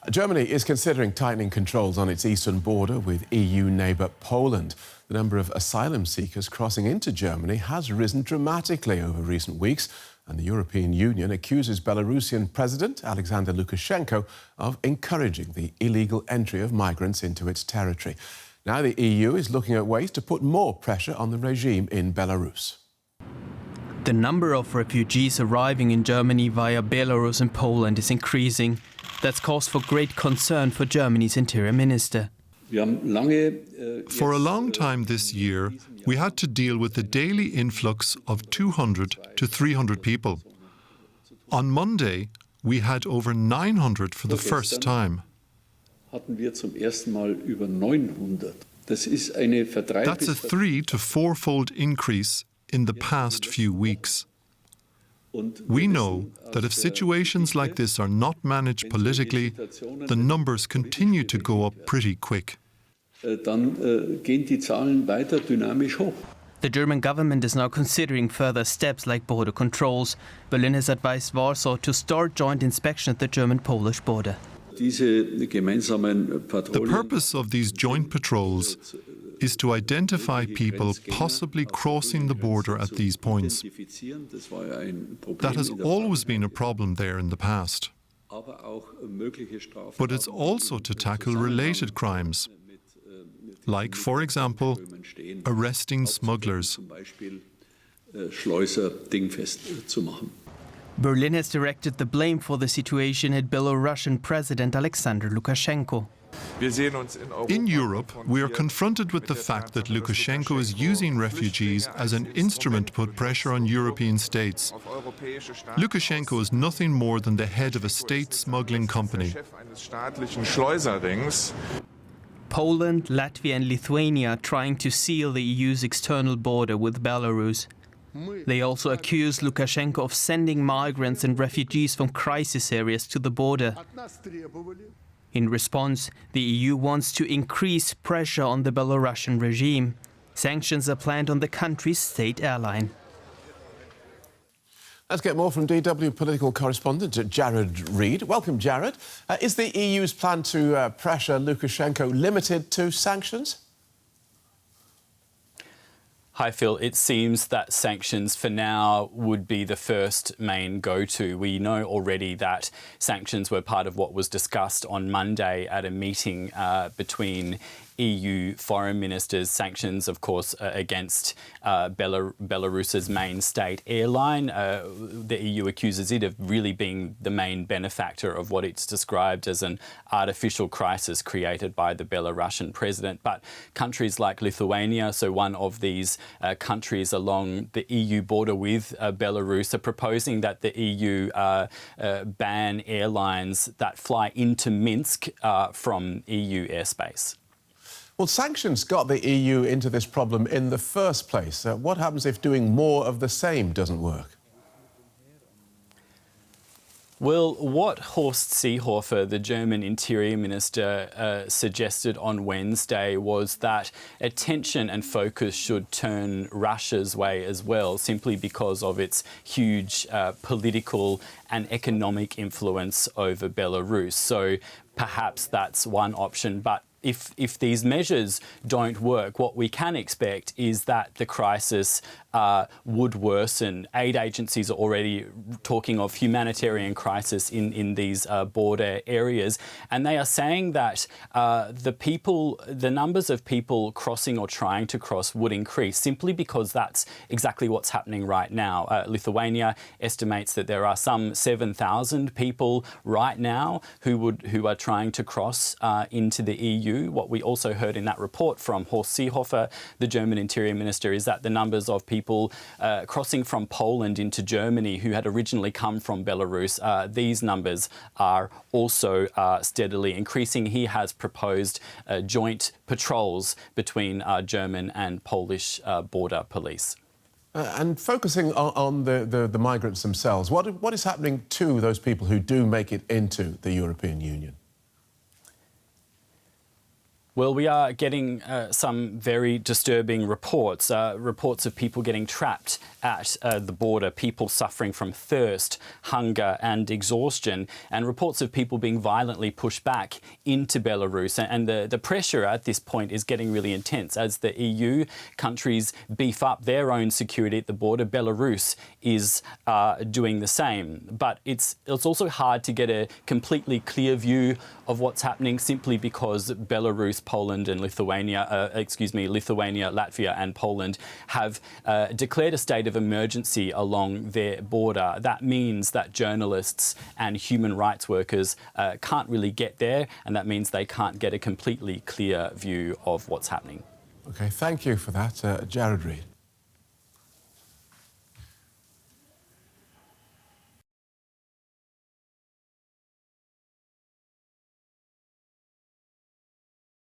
Germany is considering tightening controls on its eastern border with EU neighbour Poland. The number of asylum seekers crossing into Germany has risen dramatically over recent weeks, and the European Union accuses Belarusian President Alexander Lukashenko of encouraging the illegal entry of migrants into its territory. Now the EU is looking at ways to put more pressure on the regime in Belarus. The number of refugees arriving in Germany via Belarus and Poland is increasing. That's cause for great concern for Germany's Interior Minister. For a long time this year, we had to deal with the daily influx of 200 to 300 people. On Monday, we had over 900 for the first time. That's a 3- to 4-fold increase in the past few weeks. We know that if situations like this are not managed politically, the numbers continue to go up pretty quick. The German government is now considering further steps like border controls. Berlin has advised Warsaw to start joint inspection at the German-Polish border. The purpose of these joint patrols is to identify people possibly crossing the border at these points. That has always been a problem there in the past. But it's also to tackle related crimes, like, for example, arresting smugglers. Berlin has directed the blame for the situation at Belarusian President Alexander Lukashenko. In Europe, we are confronted with the fact that Lukashenko is using refugees as an instrument to put pressure on European states. Lukashenko is nothing more than the head of a state smuggling company. Poland, Latvia and Lithuania are trying to seal the EU's external border with Belarus. They also accuse Lukashenko of sending migrants and refugees from crisis areas to the border. In response, the EU wants to increase pressure on the Belarusian regime. Sanctions are planned on the country's state airline. Let's get more from DW political correspondent Jared Reid. Welcome, Jared. Is the EU's plan to pressure Lukashenko limited to sanctions? Hi Phil, it seems that sanctions for now would be the first main go-to. We know already that sanctions were part of what was discussed on Monday at a meeting between EU foreign ministers. Sanctions, of course, against Belarus's main state airline. The EU accuses it of really being the main benefactor of what it's described as an artificial crisis created by the Belarusian president. But countries like Lithuania, so one of these countries along the EU border with Belarus, are proposing that the EU ban airlines that fly into Minsk from EU airspace. Well, sanctions got the EU into this problem in the first place. What happens if doing more of the same doesn't work? Well, what Horst Seehofer, the German Interior Minister, suggested on Wednesday was that attention and focus should turn Russia's way as well, simply because of its huge political and economic influence over Belarus. So perhaps that's one option. But if these measures don't work, what we can expect is that the crisis would worsen. Aid agencies are already talking of humanitarian crisis in these border areas, and they are saying that the numbers of people crossing or trying to cross would increase simply because that's exactly what's happening right now. Lithuania estimates that there are some 7,000 people right now who are trying to cross into the EU. What we also heard in that report from Horst Seehofer, the German Interior Minister, is that the numbers of people crossing from Poland into Germany who had originally come from Belarus, these numbers are also steadily increasing. He has proposed joint patrols between German and Polish border police. And focusing on the migrants themselves, what is happening to those people who do make it into the European Union? Well, we are getting some very disturbing reports, reports of people getting trapped at the border, people suffering from thirst, hunger and exhaustion, and reports of people being violently pushed back into Belarus. And the pressure at this point is getting really intense. As the EU countries beef up their own security at the border, Belarus is doing the same. But it's also hard to get a completely clear view of what's happening simply because Belarus, Poland and Lithuania, Latvia and Poland have declared a state of emergency along their border. That means that journalists and human rights workers can't really get there, and that means they can't get a completely clear view of what's happening. OK, thank you for that, Jared Reid.